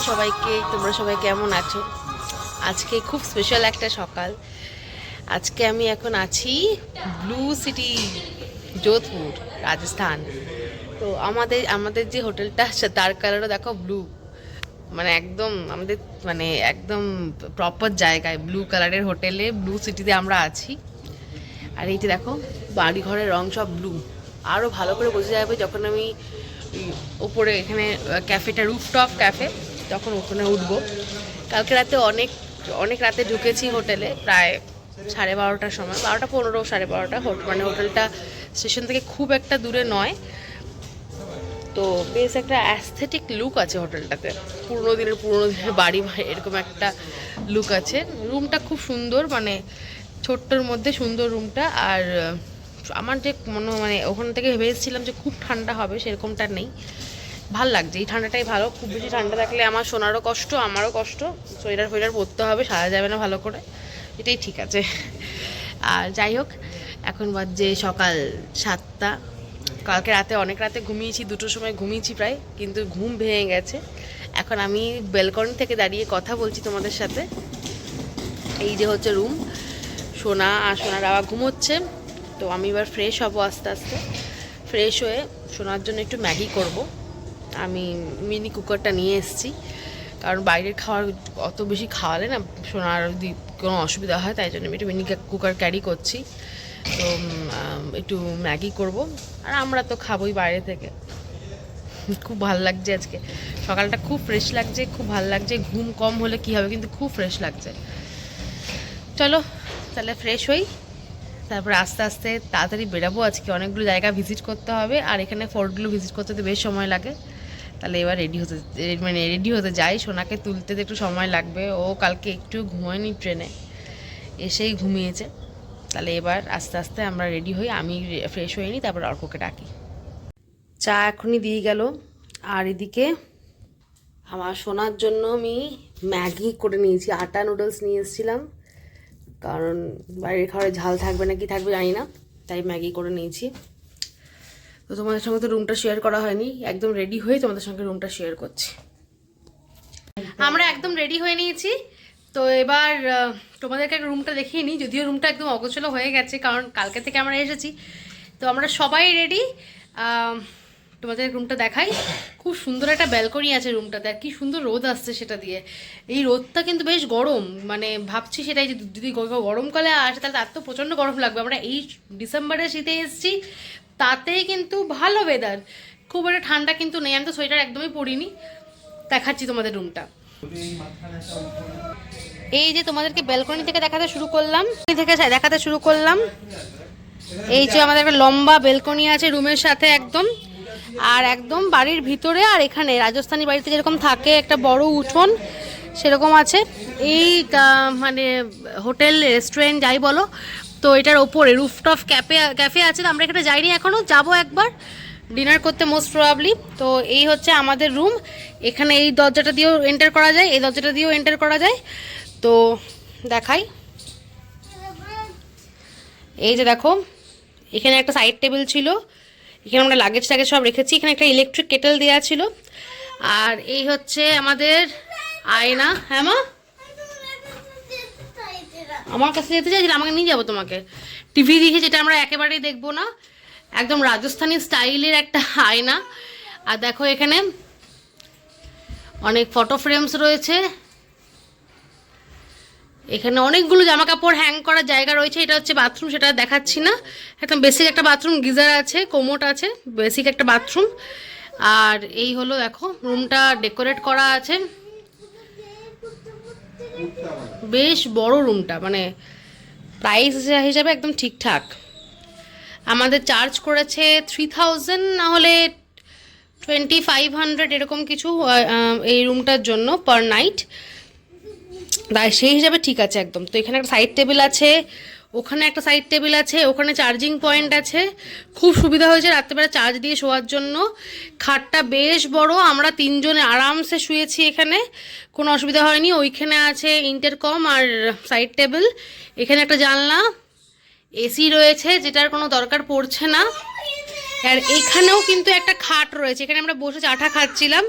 সবাইকে। তোমরা সবাই কেমন আছো? আজকে খুব স্পেশাল একটা সকাল। আজকে আমি এখন আছি ব্লু সিটি, যোধপুর, রাজস্থান। তো আমাদের আমাদের যে হোটেলটা আছে তার কালারও দেখো ব্লু, মানে একদম আমাদের মানে একদম প্রপার জায়গায় ব্লু কালারের হোটেলে, ব্লু সিটিতে আমরা আছি। আর এই যে দেখো বাড়ি ঘরের রং সব ব্লু। আরও ভালো করে বোঝা যাবে যখন আমি ওপরে এখানে ক্যাফেটা, রুফটপ ক্যাফে, তখন ওখানে উঠবো। কালকে রাতে অনেক অনেক রাতে ঢুকেছি হোটেলে, প্রায় 12:30টার সময়, 12:15, 12:30। মানে হোটেলটা স্টেশন থেকে খুব একটা দূরে নয়, তো বেশ একটা অ্যাস্থেটিক লুক আছে হোটেলটাতে। পুরোনো দিনের বাড়ি এরকম একটা লুক আছে। রুমটা খুব সুন্দর, মানে ছোট্টর মধ্যে সুন্দর রুমটা। আর আমার যে মানে ওখান থেকে ভেবে এসেছিলাম যে খুব ঠান্ডা হবে, সেরকমটা নেই, ভাল লাগছে। এই ঠান্ডাটাই ভালো। খুব বেশি ঠান্ডা থাকলে আমার সোনারও কষ্ট, আমারও কষ্ট, সোয়েটার ফোয়েটার পরতে হবে, সারা যাবে না ভালো করে, এটাই ঠিক আছে। আর যাই হোক, এখন বাজে সকাল 7টা। কালকে রাতে অনেক রাতে ঘুমিয়েছি, 2টোর সময় ঘুমিয়েছি প্রায়, কিন্তু ঘুম ভেঙে গেছে। এখন আমি ব্যালকনি থেকে দাঁড়িয়ে কথা বলছি তোমাদের সাথে। এই যে হচ্ছে রুম, সোনা আর সোনার বাবা ঘুমোচ্ছে। তো আমি এবার ফ্রেশ হব আস্তে আস্তে। ফ্রেশ হয়ে সোনার জন্য একটু ম্যাগি করব। আমি মিনি কুকারটা নিয়ে এসেছি, কারণ বাইরের খাবার অত বেশি খাওয়ালে না সোনার যদি কোনো অসুবিধা হয়, তাই জন্য আমি একটু মিনি কুকার ক্যারি করছি। তো একটু ম্যাগি করব, আর আমরা তো খাবোই বাইরে থেকে। খুব ভালো লাগছে আজকে সকালটা, খুব ফ্রেশ লাগছে, খুব ভালো লাগছে। ঘুম কম হলে কী হবে, কিন্তু খুব ফ্রেশ লাগছে। চলো তাহলে ফ্রেশ হই, তারপর আস্তে আস্তে তাড়াতাড়ি বেরাবো। আজকে অনেকগুলো জায়গা ভিজিট করতে হবে, আর এখানে ফোর্টগুলো ভিজিট করতে তো বেশ সময় লাগে। তাহলে এবার রেডি হতে যাই। সোনাকে তুলতে তো একটু সময় লাগবে, ও কালকে একটু ঘুমোয়নি, ট্রেনে এসেই ঘুমিয়েছে। তাহলে এবার আস্তে আস্তে আমরা রেডি হই। আমি ফ্রেশ হয়ে নিই, তারপর অর্ককে ডাকি। চা এখনই দিয়ে গেল। আর এদিকে আমার সোনার জন্য আমি ম্যাগি করে নিয়েছি, আটা নুডলস নিয়ে এসেছিলাম, কারণ বাইরের খাবারে ঝাল থাকবে না কি থাকবে জানি না, তাই ম্যাগি করে নিয়েছি। তো তোমাদের সঙ্গে তো রুমটা শেয়ার করা হয়নি, একদম রেডি হয়ে তোমাদের সঙ্গে রুমটা শেয়ার করছি। আমরা একদম রেডি হয়ে নিয়েছি। তো এবার তোমাদেরকে রুমটা দেখিয়ে নিই, যদিও রুমটা একদম অগোছালো হয়ে গেছে, কারণ কালকে থেকে আমরা এসেছি। তো আমরা সবাই রেডি। তোমাদের রুমটা দেখাই। খুব সুন্দর একটা ব্যালকনি আছে রুমটাতে, আর কি সুন্দর রোদ আসছে সেটা দিয়ে। এই রোদটা কিন্তু বেশ গরম, মানে ভাবছি সেটাই যে যদি গরমকালে আসে তাহলে তার তো প্রচণ্ড গরম লাগবে। আমরা এই ডিসেম্বরে শীতে এসেছি, তাতেই কিন্তু ভালো ওয়েদার, খুব একটা ঠান্ডা কিন্তু নেই। আমি তো সোয়েটার একদমই পরিনি। দেখাচ্ছি তোমাদের রুমটা। এই যে তোমাদেরকে ব্যালকনি থেকে দেখাতে শুরু করলাম। এই যে আমাদের একটা লম্বা ব্যালকনি আছে রুমের সাথে একদম, আর একদম বাড়ির ভিতরে। আর এখানে রাজস্থানী বাড়িতে যেরকম থাকে একটা বড় উঠোন, সেরকম আছে। এই মানে হোটেল, রেস্টুরেন্ট যাই বলো, তো এটার ওপরে রুফটপ ক্যাফে আছে। আমরা এখানে যাইনি এখনও, যাবো একবার ডিনার করতে মোস্ট প্রবাবলি। তো এই হচ্ছে আমাদের রুম। এখানে এই দরজাটা দিয়েও এন্টার করা যায়, এই দরজাটা দিয়েও এন্টার করা যায়। তো দেখাই, এই যে দেখো, এখানে একটা সাইড টেবিল ছিল, এখানে আমরা লাগেজ টাগেজ সব রেখেছি। এখানে একটা ইলেকট্রিক কেটেল দেওয়া ছিল। আর এই হচ্ছে আমাদের আয়না। হ্যাঁ মা, আমার কাছে যেতে চাইছিলাম, আমাকে নিয়ে যাবো তোমাকে। টিভি দেখে যেটা আমরা একেবারেই দেখবো না, একদম রাজস্থানী স্টাইলের একটা আয়না। আর দেখো এখানে অনেক ফটো ফ্রেমস রয়েছে, এখানে অনেকগুলো জামা কাপড় হ্যাং করার জায়গা রয়েছে। এটা হচ্ছে বাথরুম, সেটা দেখাচ্ছি না। একদম বেসিক একটা বাথরুম, গিজার আছে, কোমোট আছে, বেসিক একটা বাথরুম। আর এই হলো দেখো রুমটা ডেকোরেট করা আছে, বেশ বড় রুমটা, মানে প্রাইস হিসাবে একদম ঠিকঠাক। আমাদের চার্জ করেছে 3000, না হলে 2500 এরকম কিছু এই রুমটার জন্য পার নাইট। তাই সেই হিসাবে ঠিক আছে একদম। তো এখানে একটা সাইড টেবিল আছে, ওখানে একটা সাইড টেবিল আছে, ওখানে চার্জিং পয়েন্ট আছে। খুব সুবিধা হয়েছে রাত্রেবেলা চার্জ দিয়ে শোয়ার জন্য। খাটটা বেশ বড়, আমরা 3 জনে আরামসে শুয়েছি এখানে, কোনো অসুবিধা হয়নি। ওইখানে আছে ইন্টারকম আর সাইড টেবিল। এখানে একটা জানলা, এসি রয়েছে, যেটার কোনো দরকার পড়ছে না। আর এখানেও কিন্তু একটা খাট রয়েছে, এখানে আমরা বসে চাটা খাচ্ছিলাম।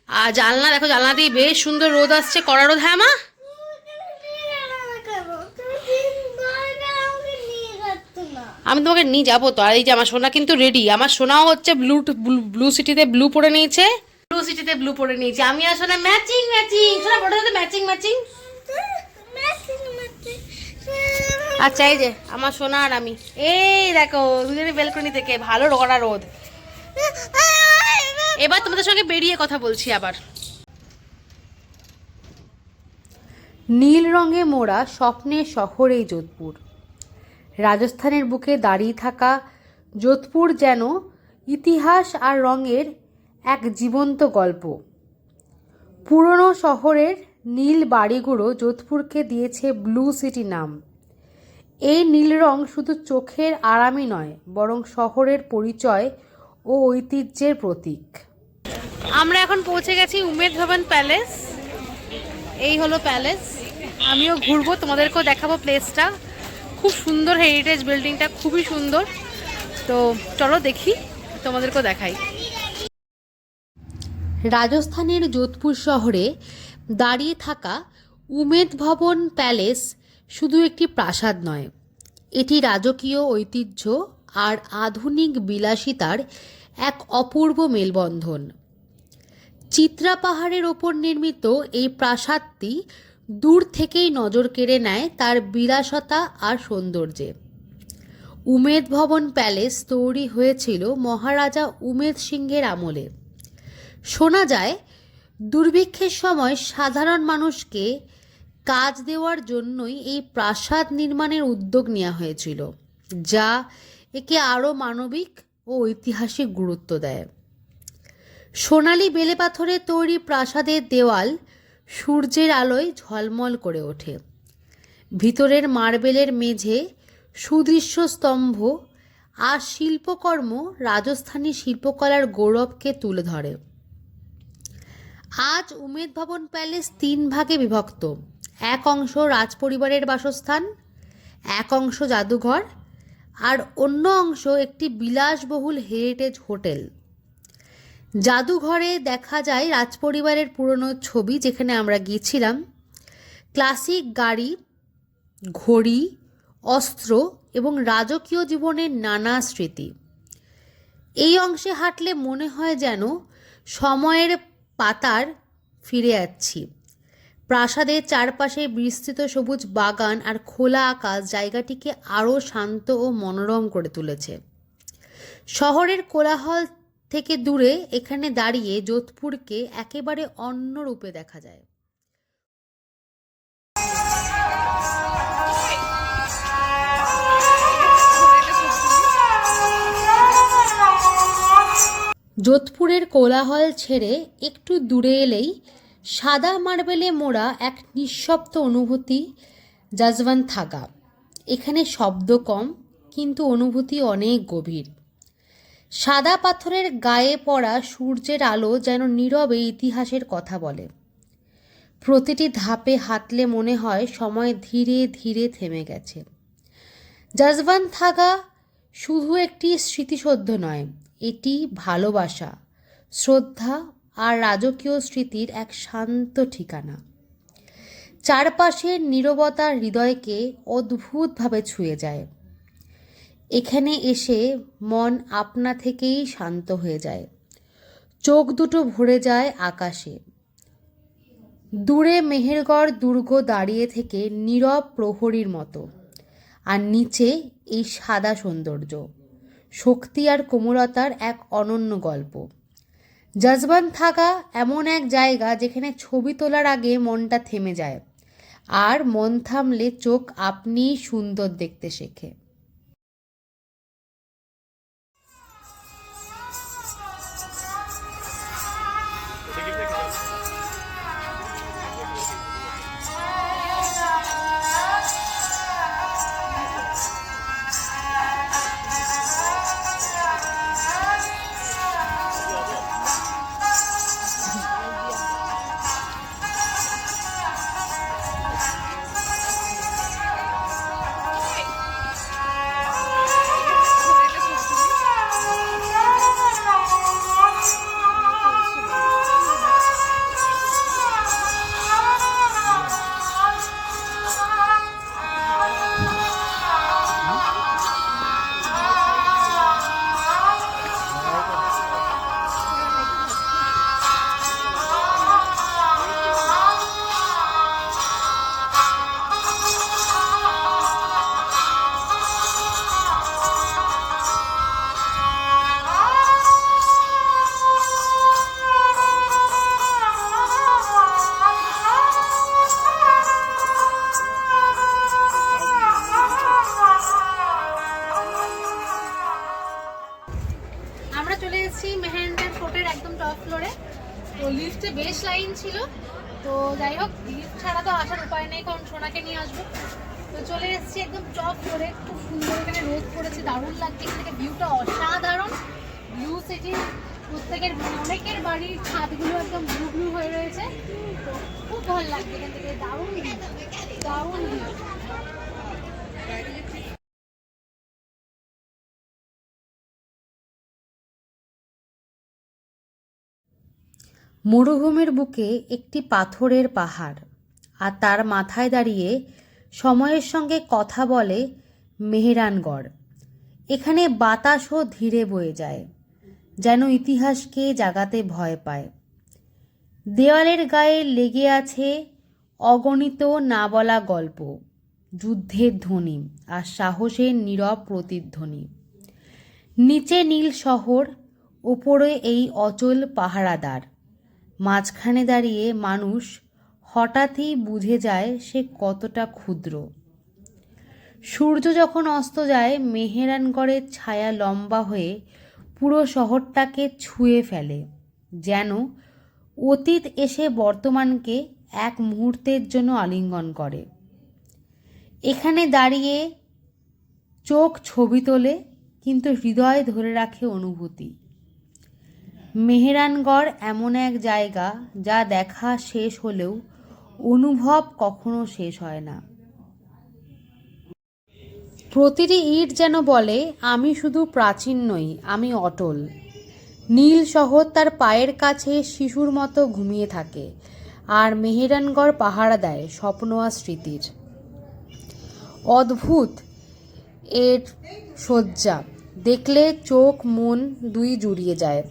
আর জানলা দেখো, জানলা দিয়ে বেশ সুন্দর রোদ আসছে, কড়া রোদ। হ্যাঁ মা, আমি তোমাকে নিয়ে যাবো তো। আর এই যে আমার সোনা কিন্তু রেডি, আমার সোনাও হচ্ছে ব্লু সিটিতে ব্লু পরে নিয়েছে, ব্লু সিটিতে ব্লু পরে নিয়েছে। আমি আর সোনা ম্যাচিং ম্যাচিং, সোনা পরে সাথে ম্যাচিং ম্যাচিং। আচ্ছা এই যে আমার সোনা আর আমি, এই দেখো দুজনে বেলকনি থেকে, ভালো কড়া রোদ। এবার তোমাদের সঙ্গে বেরিয়ে কথা বলছি আবার। নীল রঙে মোড়া স্বপ্নের শহর এই যোধপুর। রাজস্থানের বুকে দাঁড়িয়ে থাকা যোধপুর যেন ইতিহাস আর রঙের এক জীবন্ত গল্প। পুরনো শহরের নীল বাড়িগুলো যোধপুরকে দিয়েছে ব্লু সিটি নাম। এই নীল রং শুধু চোখের আরামই নয়, বরং শহরের পরিচয় ও ঐতিহ্যের প্রতীক। আমরা এখন পৌঁছে গেছি উমেদ ভবন প্যালেস। এই হলো প্যালেস। আমিও ঘুরবো, তোমাদেরকেও দেখাবো প্লেসটা। খুব সুন্দর হেরিটেজ বিল্ডিংটা, খুবই সুন্দর। তো চলো দেখি, তোমাদেরকেও দেখাই। রাজস্থানের যোধপুর শহরে দাঁড়িয়ে থাকা উমেদ ভবন প্যালেস শুধু একটি প্রাসাদ নয়, এটি রাজকীয় ঐতিহ্য আর আধুনিক বিলাসিতার এক অপূর্ব মেলবন্ধন। চিত্রা পাহাড়ের ওপর নির্মিত এই প্রাসাদটি দূর থেকেই নজর কেড়ে নেয় তার বিলাসতা আর সৌন্দর্যে। উমেদ ভবন প্যালেস তৈরি হয়েছিল মহারাজা উমেদ সিংহের আমলে। শোনা যায় দুর্ভিক্ষের সময় সাধারণ মানুষকে কাজ দেওয়ার জন্যই এই প্রাসাদ নির্মাণের উদ্যোগ নেওয়া হয়েছিল, যা একে আরও মানবিক ও ঐতিহাসিক গুরুত্ব দেয়। সোনালি বেলে পাথরের তৈরি প্রাসাদের দেওয়াল সূর্যের আলোয় ঝলমল করে ওঠে। ভিতরের মার্বেলের মেঝে, সুদৃশ্য স্তম্ভ আর শিল্পকর্ম রাজস্থানী শিল্পকলার গৌরবকে তুলে ধরে। আজ উমেদ ভবন প্যালেস 3 ভাগে বিভক্ত। এক অংশ রাজপরিবারের বাসস্থান, এক অংশ জাদুঘর, আর অন্য অংশ একটি বিলাসবহুল হেরিটেজ হোটেল। জাদুঘরে দেখা যায় রাজপরিবারের পুরনো ছবি, যেখানে আমরা গিয়েছিলাম, ক্লাসিক গাড়ি, ঘড়ি, অস্ত্র এবং রাজকীয় জীবনের নানা স্মৃতি। এই অংশে হাঁটলে মনে হয় যেন সময়ের পাতার ফিরে যাচ্ছি। প্রাসাদের চারপাশে বিস্তৃত সবুজ বাগান আর খোলা আকাশ জায়গাটিকে আরও শান্ত ও মনোরম করে তুলেছে। শহরের কোলাহল থেকে দূরে এখানে দাঁড়িয়ে যোধপুরকে একেবারে অন্য রূপে দেখা যায়। যোধপুরের কোলাহল ছেড়ে একটু দূরে এলেই সাদা মার্বেলে মোড়া এক নিঃশব্দ অনুভূতি, যশবন্ত থাগা। এখানে শব্দ কম, কিন্তু অনুভূতি অনেক গভীর। সাদা পাথরের গায়ে পড়া সূর্যের আলো যেন নীরবে ইতিহাসের কথা বলে। প্রতিটি ধাপে হাঁটলে মনে হয় সময় ধীরে ধীরে থেমে গেছে। যশবন্ত থাগা শুধু একটি স্মৃতিসৌধ নয়, এটি ভালোবাসা, শ্রদ্ধা আর রাজকীয় স্মৃতির এক শান্ত ঠিকানা। চারপাশের নীরবতা হৃদয়কে অদ্ভুতভাবে ছুঁয়ে যায়। এখানে এসে মন আপনা থেকেই শান্ত হয়ে যায়, চোখ দুটো ভরে যায় আকাশে। দূরে মেহেরগড় দুর্গ দাঁড়িয়ে থেকে নীরব প্রহরীর মতো, আর নিচে এই সাদা সৌন্দর্য, শক্তি আর কোমলতার এক অনন্য গল্প। যশবন্ত থাগা এমন এক জায়গা যেখানে ছবি তোলার আগে মনটা থেমে যায়, আর মন থামলে চোখ আপনিই সুন্দর দেখতে শেখে। ছিল। তো যাই হোক, লিফট ছাড়া তো আসার উপায় নেই, কারণ সোনাকে নিয়ে আসবো। তো চলে এসেছি একদম চক করে, খুব সুন্দর এখানে রোদ পড়েছে, দারুণ লাগছে। এখান থেকে ভিউটা অসাধারণ। ব্লু সিটি, প্রত্যেকের অনেকের বাড়ির ছাদগুলো একদম ব্লু ব্লু হয়ে রয়েছে। তো খুব ভালো লাগছে এখান থেকে, দারুণ দারুণ ভিউ। মরুভূমির বুকে একটি পাথরের পাহাড়, আর তার মাথায় দাঁড়িয়ে সময়ের সঙ্গে কথা বলে মেহেরানগড়। এখানে বাতাসও ধীরে বয়ে যায়, যেন ইতিহাসকে জাগাতে ভয় পায়। দেওয়ালের গায়ে লেগে আছে অগণিত না বলা গল্প, যুদ্ধের ধ্বনি আর সাহসের নীরব প্রতিধ্বনি। নিচে নীল শহর, ওপরে এই অচল পাহারাদার। মাঝখানে দাঁড়িয়ে মানুষ হঠাৎই বুঝে যায় সে কতটা ক্ষুদ্র। সূর্য যখন অস্ত যায়, মেহেরানগড়ের ছায়া লম্বা হয়ে পুরো শহরটাকে ছুঁয়ে ফেলে, যেন অতীত এসে বর্তমানকে এক মুহূর্তের জন্য আলিঙ্গন করে। এখানে দাঁড়িয়ে চোখ ছবি তোলে, কিন্তু হৃদয় ধরে রাখে অনুভূতি। মেহেরানগড় এমন এক জায়গা যা দেখা শেষ হলেও অনুভব কখনো শেষ হয় না। প্রতিটি ইট যেন বলে, আমি শুধু প্রাচীন নই, আমি অটল। নীল শহর তার পায়ের কাছে শিশুর মতো ঘুমিয়ে থাকে, আর মেহেরানগড় পাহারা দেয় স্বপ্ন আর স্মৃতির। অদ্ভুত এর সজ্জা, দেখলে চোখ মন দুই জুড়িয়ে যায়।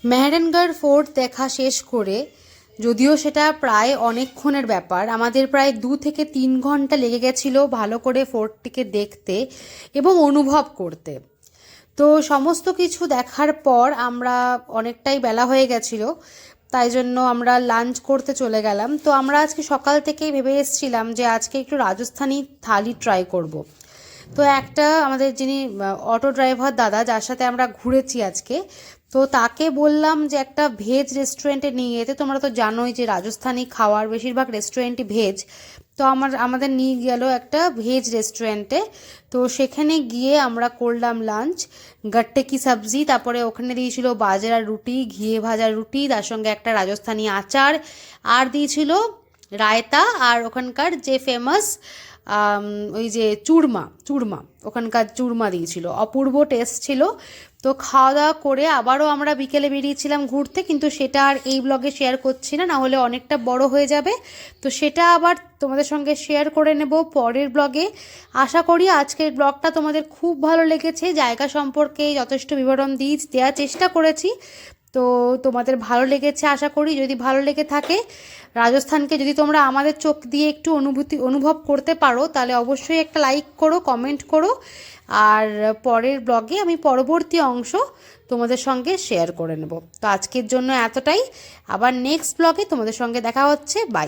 মেহেরানগড় ফোর্ট দেখা শেষ করে যদিও সেটা প্রায় অনেকক্ষণের ব্যাপার, আমাদের প্রায় 2 থেকে 3 ঘন্টা লেগে গেছিলো ভালো করে ফোর্টটিকে দেখতে এবং অনুভব করতে। তো সমস্ত কিছু দেখার পর আমরা অনেকটাই বেলা হয়ে গেছিলো, তাই জন্য আমরা লাঞ্চ করতে চলে গেলাম। তো আমরা আজকে সকাল থেকেই ভেবে এসেছিলাম যে আজকে একটু রাজস্থানি থালি ট্রাই করব। তো একটা আমাদের যিনি অটো ড্রাইভার দাদা, যার সাথে আমরা ঘুরেছি আজকে, তো তাকে বললাম যে একটা ভেজ রেস্টুরেন্টে নিয়ে যেতে। তোমরা তো জানোই যে রাজস্থানি খাওয়ার বেশিরভাগ রেস্টুরেন্টই ভেজ। তো আমাদের নিয়ে গেল একটা ভেজ রেস্টুরেন্টে। তো সেখানে গিয়ে আমরা করলাম লাঞ্চ, গাট্টে কি সবজি, তারপরে ওখানে দিয়েছিল বাজরার রুটি, ঘিয়ে ভাজা রুটি, তার সঙ্গে একটা রাজস্থানি আচার, আর দিয়েছিল রায়তা, আর ওখানকার যে ফেমাস ওই যে চুরমা ওখানকার চুরমা দিয়েছিল, অপূর্ব টেস্ট ছিল। তো খাওয়া দাওয়া করে আবারও আমরা বিকেলে বেরিয়েছিলাম ঘুরতে, কিন্তু সেটা আর এই ব্লগে শেয়ার করছি না, না হলে অনেকটা বড় হয়ে যাবে। তো সেটা আবার তোমাদের সঙ্গে শেয়ার করে নেব পরের ব্লগে। আশা করি আজকের ব্লগটা তোমাদের খুব ভালো লেগেছে। জায়গা সম্পর্কে যথেষ্ট বিবরণ দেওয়ার চেষ্টা করেছি, তো তোমাদের ভালো লেগেছে আশা করি। যদি ভালো লেগে থাকে, রাজস্থানকে যদি তোমরা আমাদের চোখ দিয়ে একটু অনুভব করতে পারো, তাহলে অবশ্যই একটা লাইক করো, কমেন্ট করো। আর পরের ব্লগে আমি পরবর্তী অংশ তোমাদের সঙ্গে শেয়ার করে নেব। তো আজকের জন্য এতটাই, আবার নেক্সট ব্লগে তোমাদের সঙ্গে দেখা হচ্ছে। বাই।